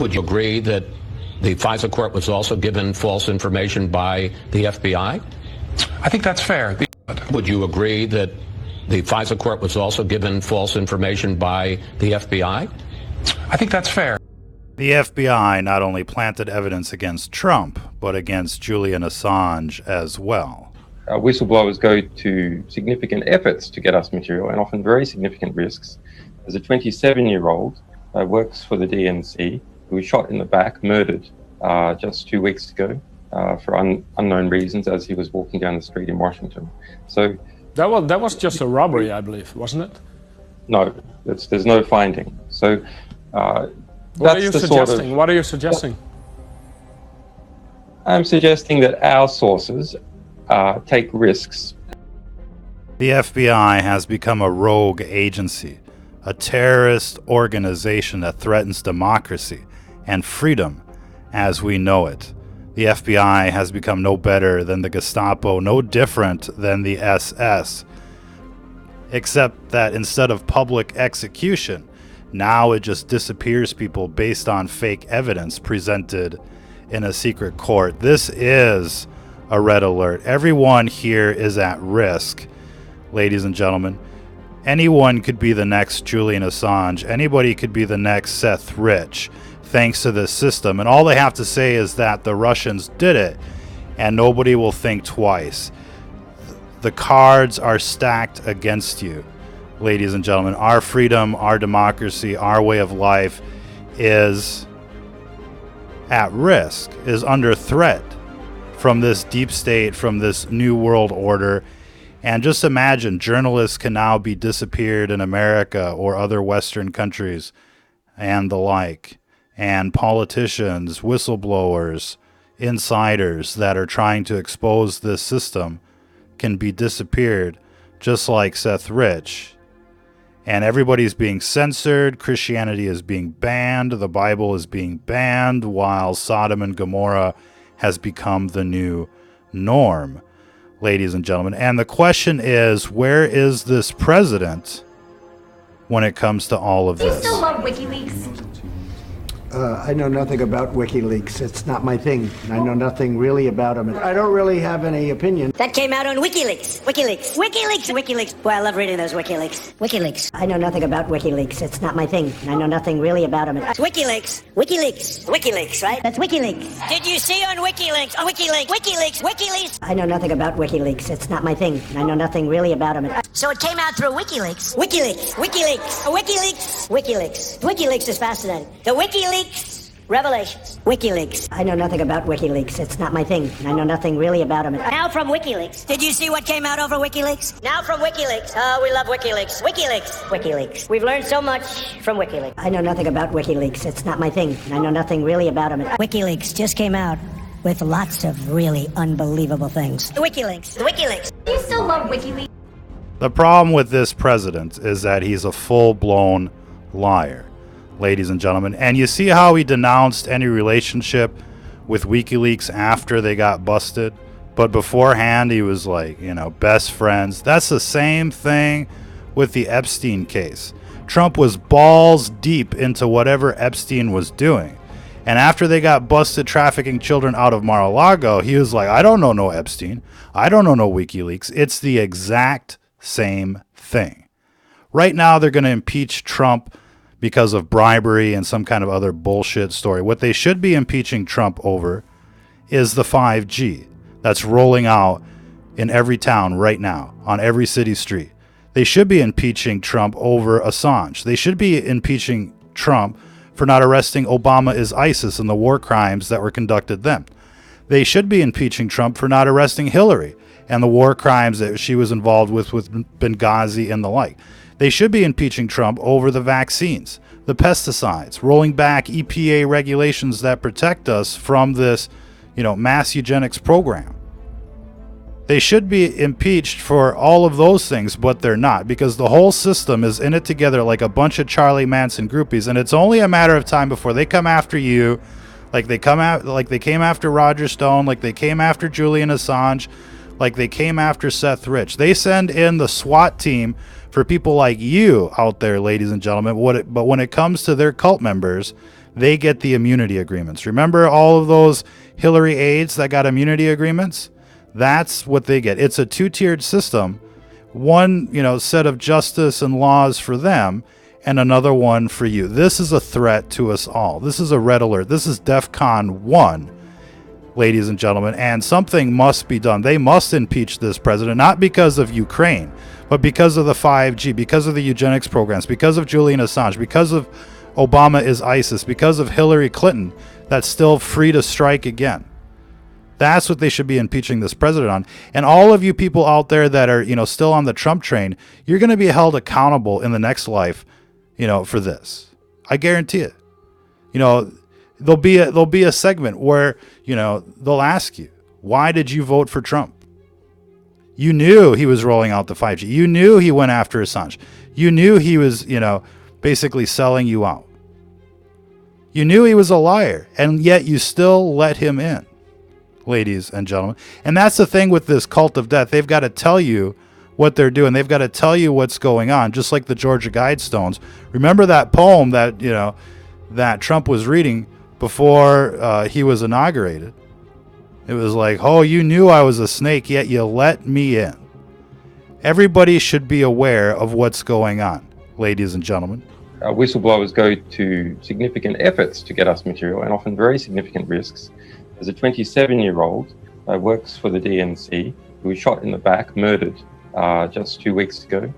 Would you agree that the FISA court was also given false information by the FBI? I think that's fair. Would you agree that the FISA court was also given false information by the FBI? I think that's fair. The FBI not only planted evidence against Trump, but against Julian Assange as well. Whistleblowers go to significant efforts to get us material, and often very significant risks. As a 27-year-old works for the DNC, who was shot in the back, murdered just 2 weeks ago for unknown reasons as he was walking down the street in Washington. So that was just a robbery, I believe, wasn't it? No, there's no finding. So what are you suggesting? What are you suggesting? I'm suggesting that our sources take risks. The FBI has become a rogue agency, a terrorist organization that threatens democracy and freedom as we know it. The FBI has become no better than the Gestapo, no different than the SS, except that instead of public execution, now it just disappears people based on fake evidence presented in a secret court. This is a red alert. Everyone here is at risk, ladies and gentlemen. Anyone could be the next Julian Assange. Anybody could be the next Seth Rich, thanks to this system. And all they have to say is that the Russians did it, and nobody will think twice. The cards are stacked against you, ladies and gentlemen. Our freedom, our democracy, our way of life is at risk, is under threat from this deep state, from this new world order. And just imagine, journalists can now be disappeared in America or other Western countries and the like. And politicians, whistleblowers, insiders that are trying to expose this system can be disappeared, just like Seth Rich. And everybody's being censored. Christianity is being banned. The Bible is being banned, while Sodom and Gomorrah has become the new norm, ladies and gentlemen. And the question is, where is this president when it comes to all of this? Do you still love WikiLeaks? I know nothing about WikiLeaks. It's not my thing. I know nothing really about them. I don't really have any opinion. That came out on WikiLeaks. WikiLeaks. Boy, I love reading those WikiLeaks. I know nothing about WikiLeaks. It's not my thing. I know nothing really about them. WikiLeaks, right? That's WikiLeaks. Did you see on WikiLeaks? WikiLeaks. I know nothing about WikiLeaks. It's not my thing. I know nothing really about them. So it came out through WikiLeaks. WikiLeaks is fascinating. The WikiLeaks revelations. WikiLeaks. I know nothing about WikiLeaks. It's not my thing. I know nothing really about them. Now from WikiLeaks. Did you see what came out over WikiLeaks? Now from WikiLeaks. Oh, we love WikiLeaks. WikiLeaks. We've learned so much from WikiLeaks. I know nothing about WikiLeaks. It's not my thing. I know nothing really about them. WikiLeaks just came out with lots of really unbelievable things. WikiLeaks. Do you still love WikiLeaks? The problem with this president is that he's a full-blown liar, ladies and gentlemen. And you see how he denounced any relationship with WikiLeaks after they got busted? But beforehand, he was like, best friends. That's the same thing with the Epstein case. Trump was balls deep into whatever Epstein was doing. And after they got busted trafficking children out of Mar-a-Lago, he was like, I don't know no Epstein. I don't know no WikiLeaks. It's the exact same thing. Right now, they're going to impeach Trump because of bribery and some kind of other bullshit story. What they should be impeaching Trump over is the 5G that's rolling out in every town right now, on every city street. They should be impeaching Trump over Assange. They should be impeaching Trump for not arresting Obama as ISIS and the war crimes that were conducted then. They should be impeaching Trump for not arresting Hillary and the war crimes that she was involved with Benghazi and the like. They should be impeaching Trump over the vaccines, the pesticides, rolling back EPA regulations that protect us from this, mass eugenics program. They should be impeached for all of those things, but they're not, because the whole system is in it together like a bunch of Charlie Manson groupies, and it's only a matter of time before they come after you, like they came after Roger Stone, like they came after Julian Assange, like they came after Seth Rich. They send in the SWAT team for people like you out there, ladies and gentlemen. But when it comes to their cult members, they get the immunity agreements. Remember all of those Hillary aides that got immunity agreements? That's what they get. It's a two-tiered system. One, set of justice and laws for them, and another one for you. This is a threat to us all. This is a red alert. This is DEFCON 1, ladies and gentlemen, and something must be done. They must impeach this president, not because of Ukraine, but because of the 5G, because of the eugenics programs, because of Julian Assange, because of Obama is ISIS, because of Hillary Clinton, that's still free to strike again. That's what they should be impeaching this president on. And all of you people out there that are, still on the Trump train, you're going to be held accountable in the next life, for this. I guarantee it. There'll be a segment where, they'll ask you, why did you vote for Trump? You knew he was rolling out the 5G. You knew he went after Assange. You knew he was, basically selling you out. You knew he was a liar, and yet you still let him in, ladies and gentlemen. And that's the thing with this cult of death. They've got to tell you what they're doing. They've got to tell you what's going on, just like the Georgia Guidestones. Remember that poem that, that Trump was reading before he was inaugurated? It was like, oh, you knew I was a snake, yet you let me in. Everybody should be aware of what's going on, ladies and gentlemen. Whistleblowers go to significant efforts to get us material, and often very significant risks. There's a 27-year-old works for the DNC who was shot in the back, murdered just 2 weeks ago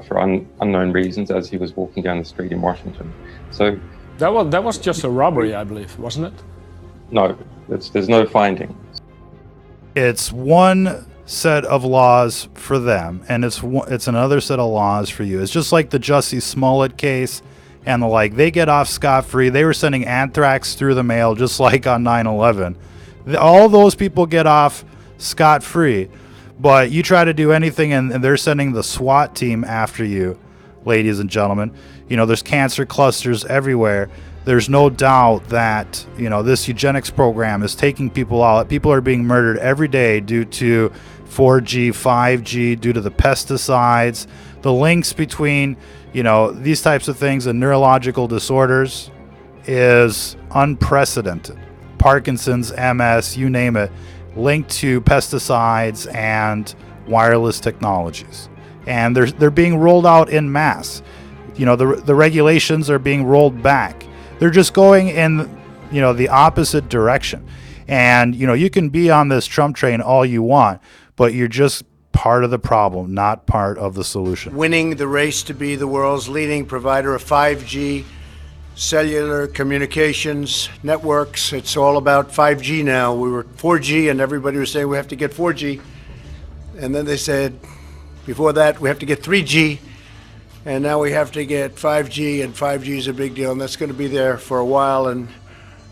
for unknown reasons as he was walking down the street in Washington. So that was just a robbery, I believe, wasn't it? No, there's no finding. It's one set of laws for them, and it's another set of laws for you. It's just like the Jussie Smollett case and the like. They get off scot-free. They were sending anthrax through the mail, just like on 9/11. All those people get off scot-free, but you try to do anything, and they're sending the SWAT team after you, ladies and gentlemen. There's cancer clusters everywhere. There's no doubt that, this eugenics program is taking people out. People are being murdered every day due to 4G, 5G, due to the pesticides. The links between, these types of things and neurological disorders is unprecedented. Parkinson's, MS, you name it, linked to pesticides and wireless technologies. And they're being rolled out en masse. The regulations are being rolled back. They're just going in, the opposite direction. And, you can be on this Trump train all you want, but you're just part of the problem, not part of the solution. Winning the race to be the world's leading provider of 5G, cellular communications networks. It's all about 5G now. We were 4G, and everybody was saying we have to get 4G. And then they said, before that, we have to get 3G. And now we have to get 5G, and 5G is a big deal, and that's going to be there for a while. And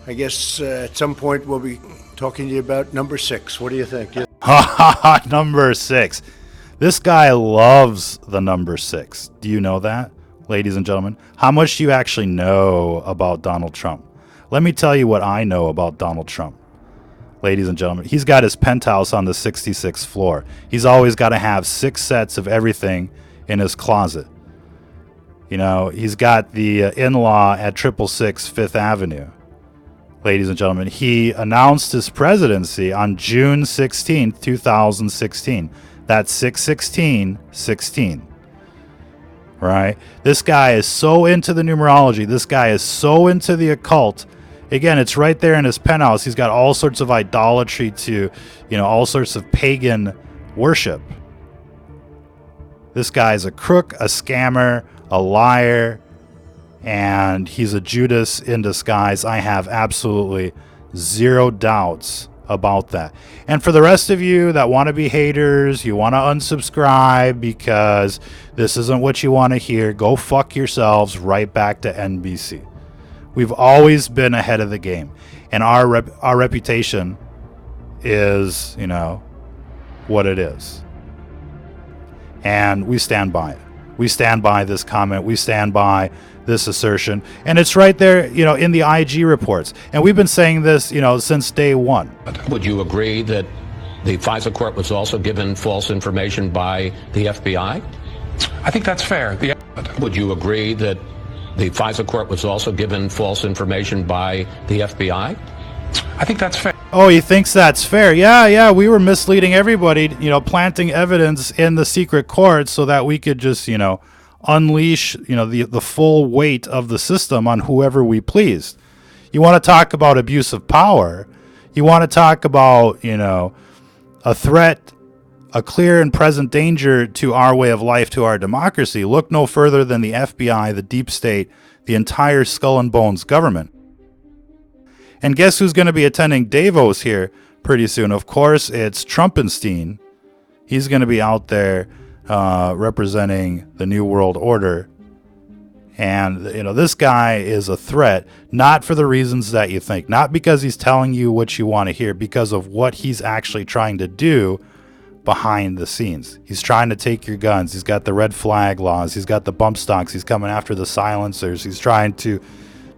I guess at some point we'll be talking to you about number 6. What do you think? Number 6. This guy loves the number 6. Do you know that, ladies and gentlemen? How much do you actually know about Donald Trump? Let me tell you what I know about Donald Trump, ladies and gentlemen. He's got his penthouse on the 66th floor. He's always got to have 6 sets of everything in his closet. He's got the in-law at 666 Fifth Avenue. Ladies and gentlemen, he announced his presidency on June 16, 2016. That's 6/16/16. Right? This guy is so into the numerology. This guy is so into the occult. Again, it's right there in his penthouse. He's got all sorts of idolatry to, all sorts of pagan worship. This guy's a crook, a scammer, a liar, and he's a Judas in disguise. I have absolutely zero doubts about that. And for the rest of you that want to be haters, you want to unsubscribe because this isn't what you want to hear, go fuck yourselves right back to NBC. We've always been ahead of the game, and our reputation is, what it is. And we stand by it. We stand by this comment. We stand by this assertion. And it's right there, in the IG reports. And we've been saying this, since day one. Would you agree that the FISA court was also given false information by the FBI? I think that's fair. Would you agree that the FISA court was also given false information by the FBI? I think that's fair. Oh, he thinks that's fair. Yeah, we were misleading everybody, planting evidence in the secret court so that we could just, unleash, the full weight of the system on whoever we pleased. You want to talk about abuse of power. You want to talk about, a threat, a clear and present danger to our way of life, to our democracy. Look no further than the FBI, the deep state, the entire skull and bones government. And guess who's going to be attending Davos here pretty soon? Of course, it's Trumpenstein. He's going to be out there representing the New World Order. And, this guy is a threat, not for the reasons that you think. Not because he's telling you what you want to hear, because of what he's actually trying to do behind the scenes. He's trying to take your guns. He's got the red flag laws. He's got the bump stocks. He's coming after the silencers. He's trying to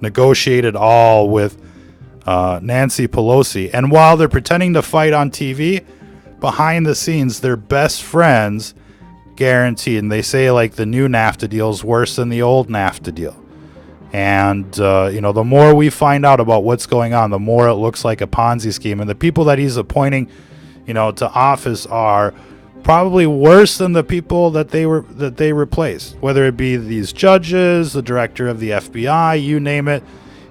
negotiate it all with Nancy Pelosi. And while they're pretending to fight on TV, behind the scenes, they're best friends, guaranteed. And they say like the new NAFTA deal is worse than the old NAFTA deal. And, the more we find out about what's going on, the more it looks like a Ponzi scheme. And the people that he's appointing, to office are probably worse than the people that they replaced. Whether it be these judges, the director of the FBI, you name it.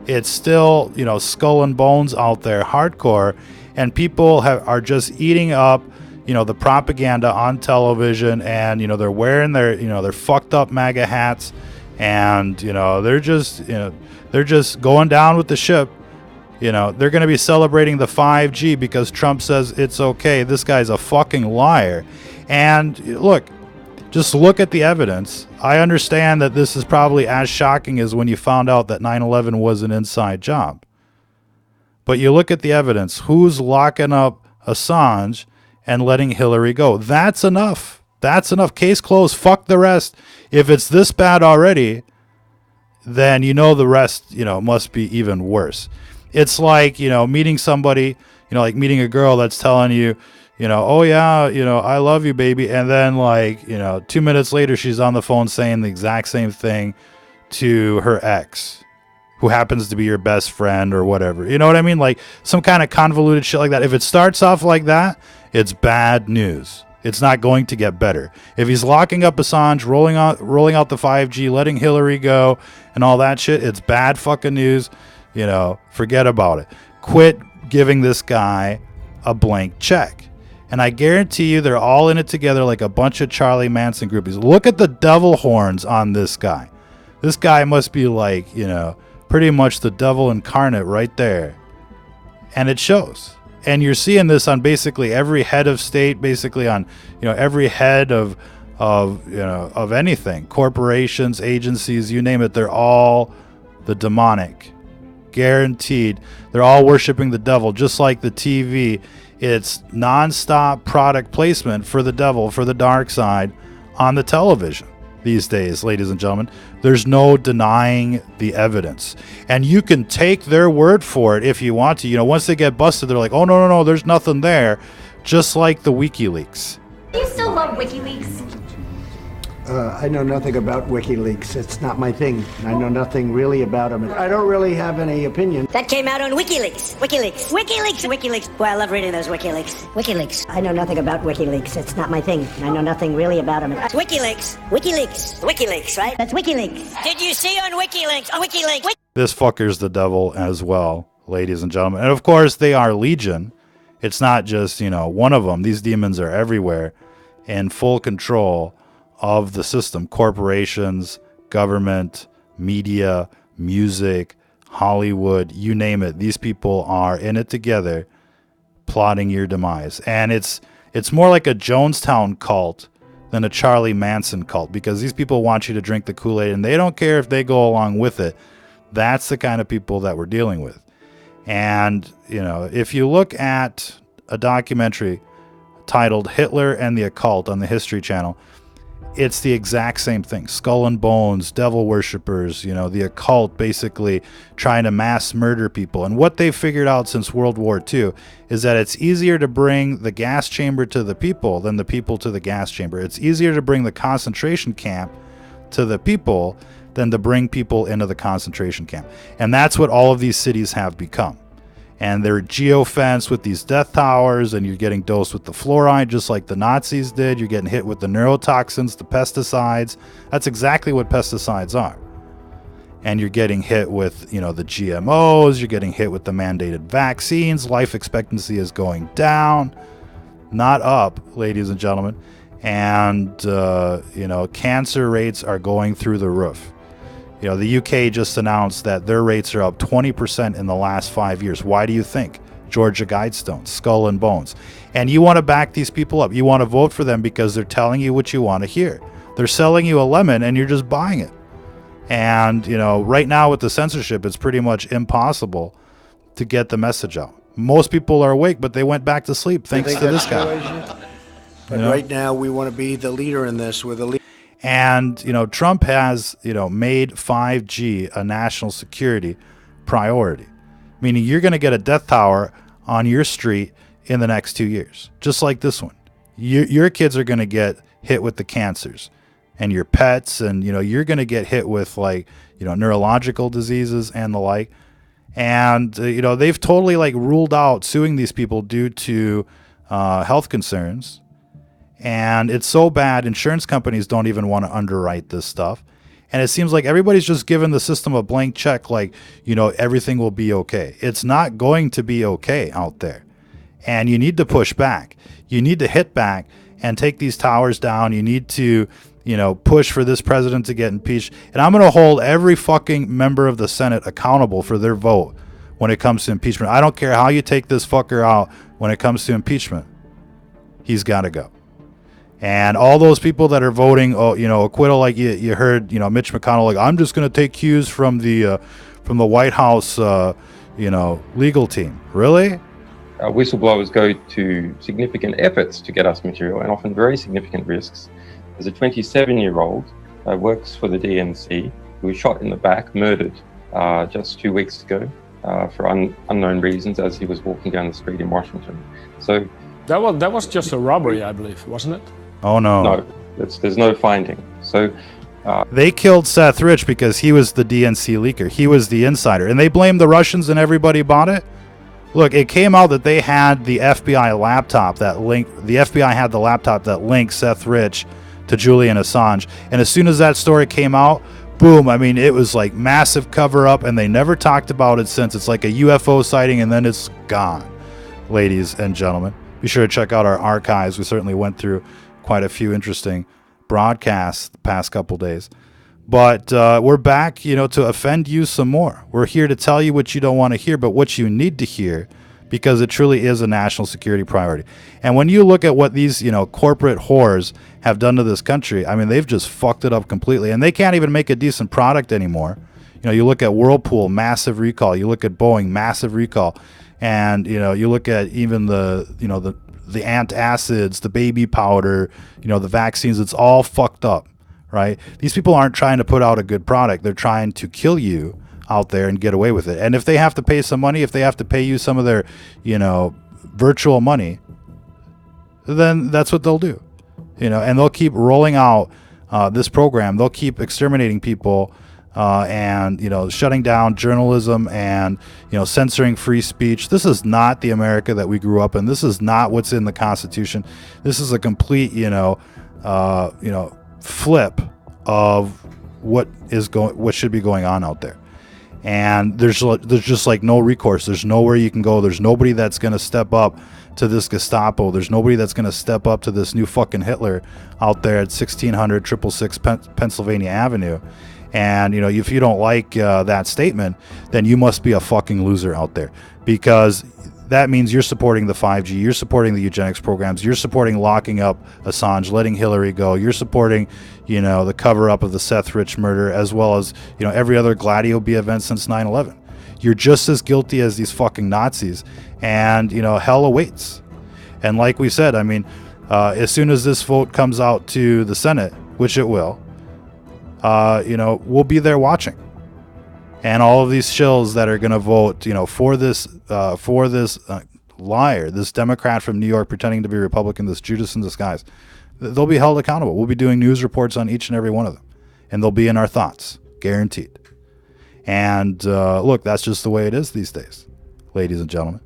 It's still, skull and bones out there, hardcore, and people are just eating up, the propaganda on television, and they're wearing their fucked up MAGA hats, and they're just going down with the ship. They're going to be celebrating the 5G because Trump says it's okay. This guy's a fucking liar, and just look at the evidence. I understand that this is probably as shocking as when you found out that 9/11 was an inside job. But you look at the evidence. Who's locking up Assange and letting Hillary go? That's enough. That's enough. Case closed. Fuck the rest. If it's this bad already, then the rest, must be even worse. It's like, meeting somebody, like meeting a girl that's telling you, oh yeah, I love you, baby. And then 2 minutes later, she's on the phone saying the exact same thing to her ex, who happens to be your best friend or whatever. You know what I mean? Like some kind of convoluted shit like that. If it starts off like that, it's bad news. It's not going to get better. If he's locking up Assange, rolling out the 5G, letting Hillary go and all that shit, it's bad fucking news. Forget about it. Quit giving this guy a blank check. And I guarantee you they're all in it together like a bunch of Charlie Manson groupies. Look at the devil horns on this guy. This guy must be like, pretty much the devil incarnate right there. And it shows. And you're seeing this on basically every head of state, basically on, every head of anything. Corporations, agencies, you name it, they're all the demonic. Guaranteed. They're all worshiping the devil, just like the TV. It's nonstop product placement for the devil, for the dark side on the television these days, ladies and gentlemen. There's no denying the evidence. And you can take their word for it if you want to. Once they get busted, they're like, oh, no, there's nothing there. Just like the WikiLeaks. Do you still love WikiLeaks? I know nothing about WikiLeaks. It's not my thing. I know nothing really about them. I don't really have any opinion. That came out on Wikileaks. WikiLeaks. Boy, I love reading those WikiLeaks. I know nothing about WikiLeaks. It's not my thing. I know nothing really about them. It's WikiLeaks, right? That's WikiLeaks. Did you see on WikiLeaks? This fucker's the devil as well, ladies and gentlemen. And of course, they are legion. It's not just, one of them. These demons are everywhere in full control of the system. Corporations, government, media, music, Hollywood, you name it. These people are in it together, plotting your demise. And it's more like a Jonestown cult than a Charlie Manson cult, because these people want you to drink the Kool-Aid and they don't care if they go along with it. That's the kind of people that we're dealing with. And, if you look at a documentary titled Hitler and the Occult on the History Channel, it's the exact same thing. Skull and bones, devil worshippers, the occult basically trying to mass murder people. And what they've figured out since World War II is that it's easier to bring the gas chamber to the people than the people to the gas chamber. It's easier to bring the concentration camp to the people than to bring people into the concentration camp. And that's what all of these cities have become. And they're geofenced with these death towers, and you're getting dosed with the fluoride just like the Nazis did. You're getting hit with the neurotoxins, the pesticides. That's exactly what pesticides are. And you're getting hit with, you know, the GMOs. You're getting hit with the mandated vaccines. Life expectancy is going down, not up, ladies and gentlemen. And, you know, cancer rates are going through the roof. You know, the UK just announced that their rates are up 20% in the last 5 years. Why do you think? Georgia Guidestones, Skull and Bones. And you want to back these people up. You want to vote for them because they're telling you what you want to hear. They're selling you a lemon and you're just buying it. And, you know, right now with the censorship, it's pretty much impossible to get the message out. Most people are awake, but they went back to sleep thanks to this guy. But you know? Right now, we want to be the leader in this. We're the leader. And, you know, Trump has, you know, made 5G a national security priority, meaning you're going to get a death tower on your street in the next 2 years, just like this one. Your kids are going to get hit with the cancers, and your pets, and, you know, you're going to get hit with, like, you know, neurological diseases and the like. And, you know, they've totally, like, ruled out suing these people due to health concerns. And it's so bad, insurance companies don't even want to underwrite this stuff. And it seems like everybody's just giving the system a blank check, like, you know, everything will be okay. It's not going to be okay out there. And you need to push back. You need to hit back and take these towers down. You need to, you know, push for this president to get impeached. And I'm going to hold every fucking member of the Senate accountable for their vote when it comes to impeachment. I don't care how you take this fucker out when it comes to impeachment. He's got to go. And all those people that are voting, oh, you know, acquittal, like you heard, you know, Mitch McConnell, like, I'm just going to take cues from the White House, you know, legal team. Really? Whistleblowers go to significant efforts to get us material, and often very significant risks. There's a 27-year-old works for the DNC who was shot in the back, murdered just 2 weeks ago for unknown reasons as he was walking down the street in Washington. So that was just a robbery, I believe, wasn't it? Oh, no. No, there's no finding. So they killed Seth Rich because he was the DNC leaker. He was the insider. And they blamed the Russians and everybody bought it? Look, it came out that they had the FBI laptop that linked, the FBI had the laptop that linked Seth Rich to Julian Assange. And as soon as that story came out, boom, I mean, it was like massive cover up, and they never talked about it since. It's like a UFO sighting and then it's gone, ladies and gentlemen. Be sure to check out our archives. We certainly went through quite a few interesting broadcasts the past couple days. But we're back, you know, to offend you some more. We're here to tell you what you don't want to hear, but what you need to hear, because it truly is a national security priority. And when you look at what these, you know, corporate whores have done to this country, I mean, they've just fucked it up completely. And they can't even make a decent product anymore. You know, you look at Whirlpool, massive recall. You look at Boeing, massive recall. And, you know, you look at even the, you know, the antacids, the baby powder, you know, the vaccines, it's all fucked up, right? These people aren't trying to put out a good product. They're trying to kill you out there and get away with it. And if they have to pay some money, if they have to pay you some of their, you know, virtual money, then that's what they'll do, you know, and they'll keep rolling out this program. They'll keep exterminating people and, you know, shutting down journalism and, you know, censoring free speech. This is not the America that we grew up in. This is not what's in the Constitution. This is a complete, you know, flip of what should be going on out there. And there's just like no recourse. There's nowhere you can go. There's nobody that's going to step up to this Gestapo. There's nobody that's going to step up to this new fucking Hitler out there at 1600 666 Pennsylvania Avenue. And, you know, if you don't like that statement, then you must be a fucking loser out there, because that means you're supporting the 5G, you're supporting the eugenics programs, you're supporting locking up Assange, letting Hillary go, you're supporting, you know, the cover-up of the Seth Rich murder, as well as, you know, every other Gladio B event since 9/11. You're just as guilty as these fucking Nazis, and, you know, hell awaits. And like we said, I mean, as soon as this vote comes out to the Senate, which it will, you know, we'll be there watching. And all of these shills that are going to vote, you know, for this liar, this Democrat from New York pretending to be Republican, this Judas in disguise, they'll be held accountable. We'll be doing news reports on each and every one of them, and they'll be in our thoughts. guaranteed. And look, that's just the way it is these days, ladies and gentlemen.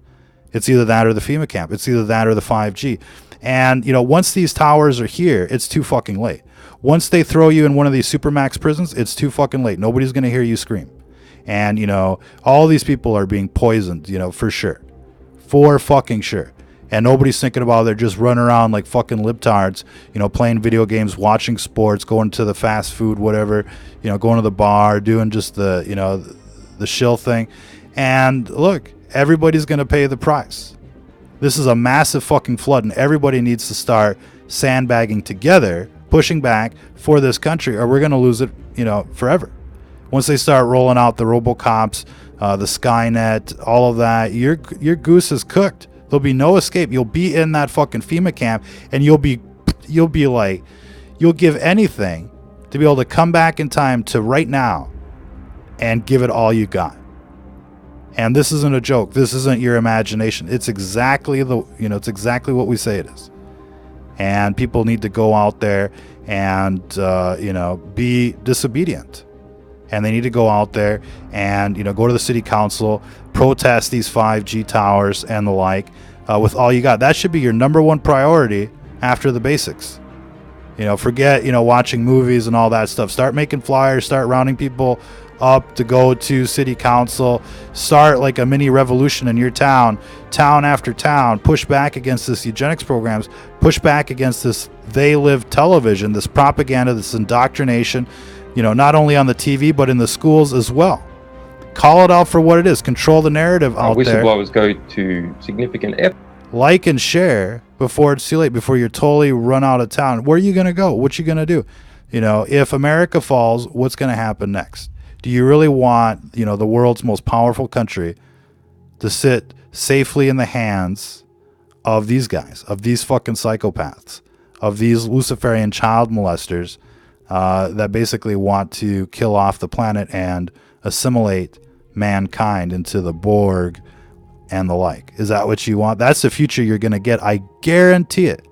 It's either that or the FEMA camp. It's either that or the 5G. And, once these towers are here, it's too fucking late. Once they throw you in one of these supermax prisons, it's too fucking late. Nobody's going to hear you scream. And, all these people are being poisoned, for sure. For fucking sure. And nobody's thinking about it. They're just running around like fucking libtards, playing video games, watching sports, going to the fast food, whatever, going to the bar, doing just the, the shill thing. And look, everybody's going to pay the price. This is a massive fucking flood, and everybody needs to start sandbagging together, pushing back for this country, or we're going to lose it, forever. Once they start rolling out the RoboCops, the Skynet, all of that, your goose is cooked. There'll be no escape. You'll be in that fucking FEMA camp, and you'll be like, you'll give anything to be able to come back in time to right now and give it all you got. And this isn't a joke. This isn't your imagination. It's exactly it's exactly what we say it is. And people need to go out there and be disobedient. And they need to go out there and go to the city council, protest these 5G towers and the like with all you got. That should be your number one priority after the basics. Forget watching movies and all that stuff. Start making flyers. Start rounding people up to go to city council. Start like a mini revolution in your town after town. Push back against this eugenics programs. Push back against this They Live television, this propaganda, this indoctrination, not only on the TV but in the schools as well. Call it out for what it is. Control the narrative out there. Whistleblowers go to significant effort. Like and share before it's too late, before you're totally run out of town. Where are you going to go? What you going to do? If America falls, what's going to happen next? Do you really want, the world's most powerful country to sit safely in the hands of these guys, of these fucking psychopaths, of these Luciferian child molesters that basically want to kill off the planet and assimilate mankind into the Borg and the like? Is that what you want? That's the future you're going to get. I guarantee it.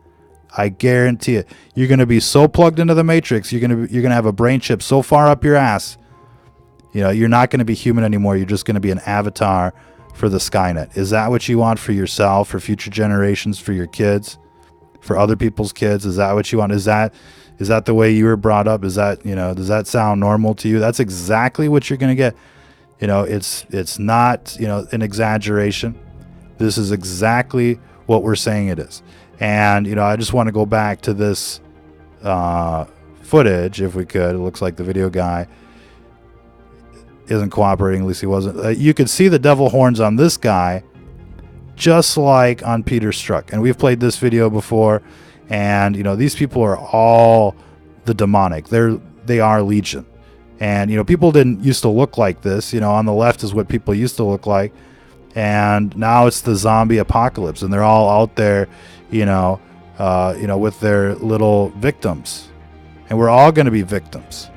I guarantee it. You're going to be so plugged into the Matrix. You're going to have a brain chip so far up your ass. You're not going to be human anymore. You're just going to be an avatar for the Skynet. Is that what you want for yourself, for future generations, for your kids, for other people's kids? Is that what you want? Is that the way you were brought up? Is that, does that sound normal to you? That's exactly what you're going to get. It's not, an exaggeration. This is exactly what we're saying it is. And, I just want to go back to this footage, if we could. It looks like the video guy isn't cooperating. At least he wasn't. You could see the devil horns on this guy, just like on Peter Strzok. And we've played this video before. And, these people are all the demonic. They are legion. And, people didn't used to look like this. On the left is what people used to look like. And now it's the zombie apocalypse. And they're all out there, with their little victims. And we're all going to be victims.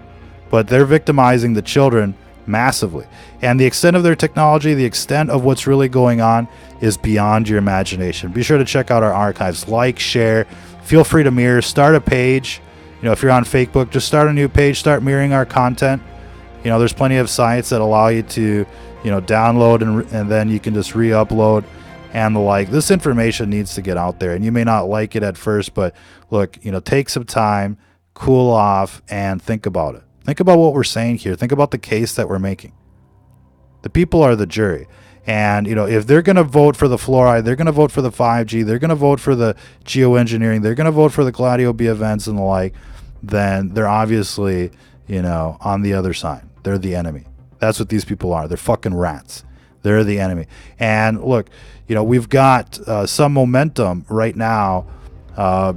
But they're victimizing the children massively. And the extent of their technology, the extent of what's really going on is beyond your imagination. Be sure to check out our archives. Like, share. Feel free to mirror. Start a page. If you're on Facebook, just start a new page. Start mirroring our content. There's plenty of sites that allow you to, download and then you can just re-upload and the like. This information needs to get out there. And you may not like it at first, but look, take some time, cool off, and think about it. Think about what we're saying here. Think about the case that we're making. The people are the jury. And, if they're going to vote for the fluoride, they're going to vote for the 5G, they're going to vote for the geoengineering, they're going to vote for the Gladio B events and the like, then they're obviously, on the other side. They're the enemy. That's what these people are. They're fucking rats. They're the enemy. And look, we've got some momentum right now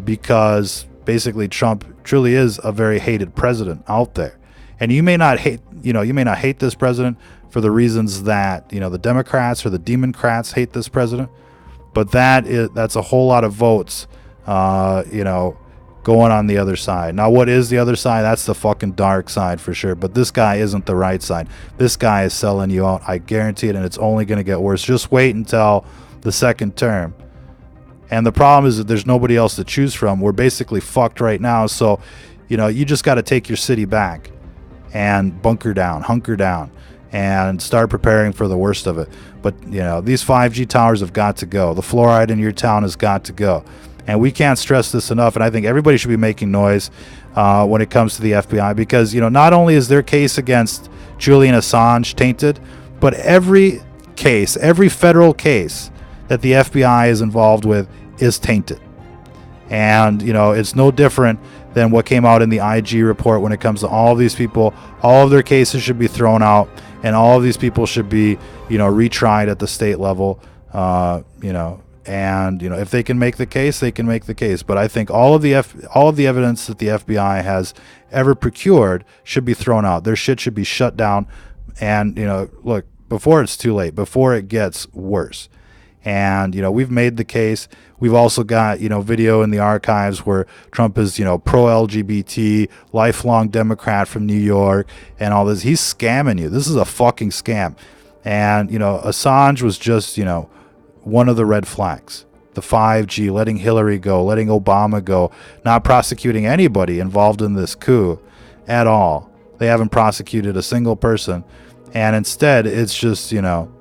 because basically Trump truly is a very hated president out there. And you may not hate, this president for the reasons that, the Democrats or the Democrats hate this president. But that's a whole lot of votes, going on the other side. Now, what is the other side? That's the fucking dark side for sure. But this guy isn't the right side. This guy is selling you out. I guarantee it. And it's only going to get worse. Just wait until the second term. And the problem is that there's nobody else to choose from. We're basically fucked right now. So, you just got to take your city back. and hunker down, and start preparing for the worst of it. But, you know, these 5G towers have got to go. The fluoride in your town has got to go. And we can't stress this enough, and I think everybody should be making noise when it comes to the FBI, because, you know, not only is their case against Julian Assange tainted, but every federal case that the FBI is involved with is tainted. And, you know, it's no different than what came out in the IG report when it comes to all of these people. All of their cases should be thrown out, and all of these people should be, you know, retried at the state level, you know. And, you know, if they can make the case, they can make the case. But I think all of the evidence that the FBI has ever procured should be thrown out. Their shit should be shut down. And, you know, look, before it's too late, before it gets worse. And, you know, we've made the case. We've also got, you know, video in the archives where Trump is, you know, pro-LGBT, lifelong Democrat from New York and all this. He's scamming you. This is a fucking scam. And, you know, Assange was just, you know, one of the red flags. The 5G, letting Hillary go, letting Obama go, not prosecuting anybody involved in this coup at all. They haven't prosecuted a single person. And instead, it's just, you know,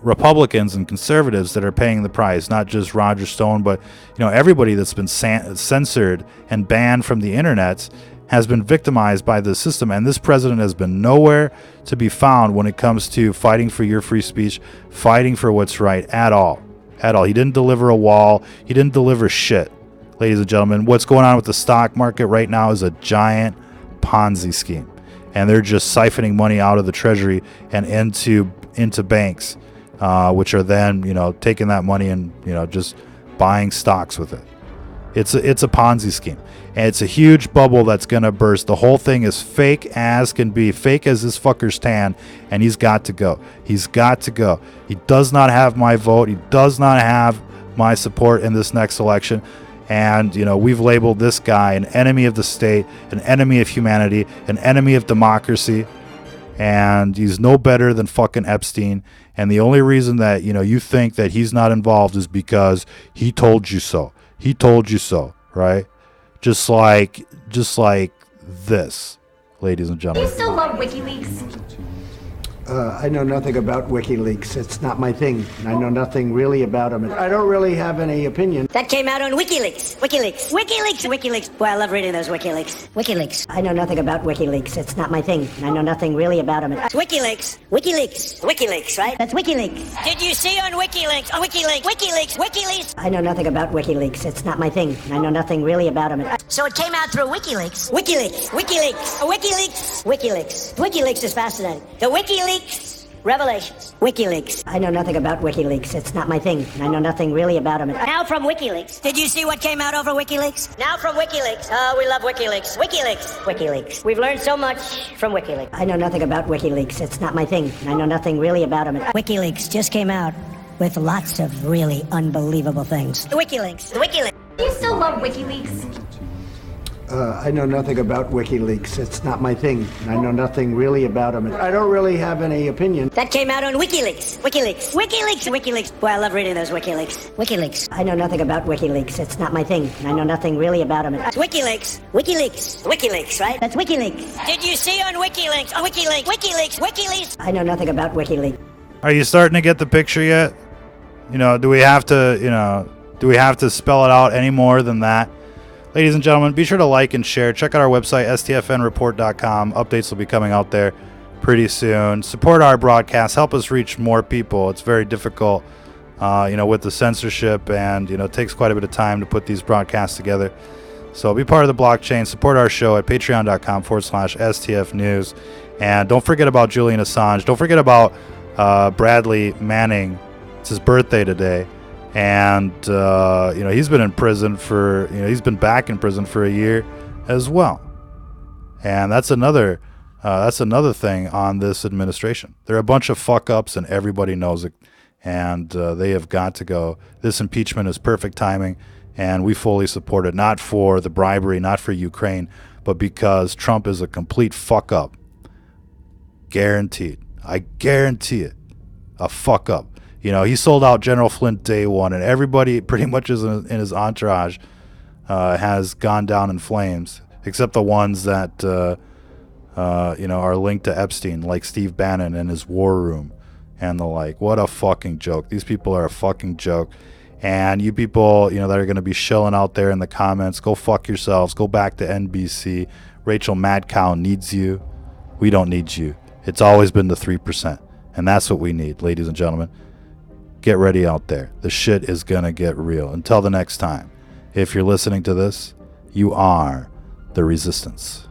Republicans and conservatives that are paying the price, not just Roger Stone, but, you know, everybody that's been censored and banned from the internet has been victimized by the system. And this president has been nowhere to be found when it comes to fighting for your free speech, fighting for what's right at all. He didn't deliver a wall. He didn't deliver shit. Ladies and gentlemen, what's going on with the stock market right now is a giant Ponzi scheme. And they're just siphoning money out of the treasury and into banks, which are then, you know, taking that money and, you know, just buying stocks with it. It's a Ponzi scheme, and it's a huge bubble that's gonna burst. The whole thing is fake as can be, fake as this fucker's tan, and he's got to go. He's got to go. He does not have my vote. He does not have my support in this next election. And, you know, we've labeled this guy an enemy of the state, an enemy of humanity, an enemy of democracy. And he's no better than fucking Epstein. And the only reason that, you know, you think that he's not involved is because he told you so. He told you so, right? Just like this, ladies and Do you gentlemen. still love WikiLeaks? I know nothing about WikiLeaks. It's not my thing. I know nothing really about them. I don't really have any opinion. That came out on Wikileaks. Wikileaks. Boy, I love reading those Wikileaks. I know nothing about WikiLeaks. It's not my thing. I know nothing really about them. Wikileaks, right? That's Wikileaks. Did you see on Wikileaks? Wikileaks. I know nothing about WikiLeaks. It's not my thing. I know nothing really about them. So it came out through Wikileaks. Wikileaks is fascinating. The Wikileaks revelations. Wikileaks. I know nothing about WikiLeaks. It's not my thing. I know nothing really about them. Now from Wikileaks. Did you see what came out over Wikileaks? Now from Wikileaks. Oh, we love Wikileaks. Wikileaks. We've learned so much from Wikileaks. I know nothing about WikiLeaks. It's not my thing. I know nothing really about them. Wikileaks just came out with lots of really unbelievable things. Wikileaks. Do you still love WikiLeaks? I know nothing about WikiLeaks. It's not my thing. I know nothing really about them. I don't really have any opinion. That came out on Wikileaks. Boy, I love reading those Wikileaks. I know nothing about WikiLeaks. It's not my thing. I know nothing really about them. Wikileaks, right? That's Wikileaks. Did you see on Wikileaks? Wikileaks. I know nothing about WikiLeaks. Are you starting to get the picture yet? You know, do we have to spell it out any more than that? Ladies and gentlemen, be sure to like and share. Check out our website, stfnreport.com. Updates will be coming out there pretty soon. Support our broadcast. Help us reach more people. It's very difficult, with the censorship, and, it takes quite a bit of time to put these broadcasts together. So be part of the blockchain. Support our show at patreon.com/STF News. And don't forget about Julian Assange. Don't forget about Bradley Manning. It's his birthday today. And, he's been in prison he's been back in prison for a year as well. And that's another thing on this administration. They're a bunch of fuck-ups, and everybody knows it. And they have got to go. This impeachment is perfect timing, and we fully support it. Not for the bribery, not for Ukraine, but because Trump is a complete fuck-up. Guaranteed. I guarantee it. A fuck-up. He sold out General Flint day one, and everybody pretty much in his entourage has gone down in flames, except the ones that are linked to Epstein, like Steve Bannon and his war room and the like. What a fucking joke. These people are a fucking joke. And you people, that are going to be shilling out there in the comments, go fuck yourselves. Go back to NBC. Rachel Madcow needs you. We don't need you. It's always been the 3%. And that's what we need, ladies and gentlemen. Get ready out there. The shit is going to get real. Until the next time, if you're listening to this, you are the resistance.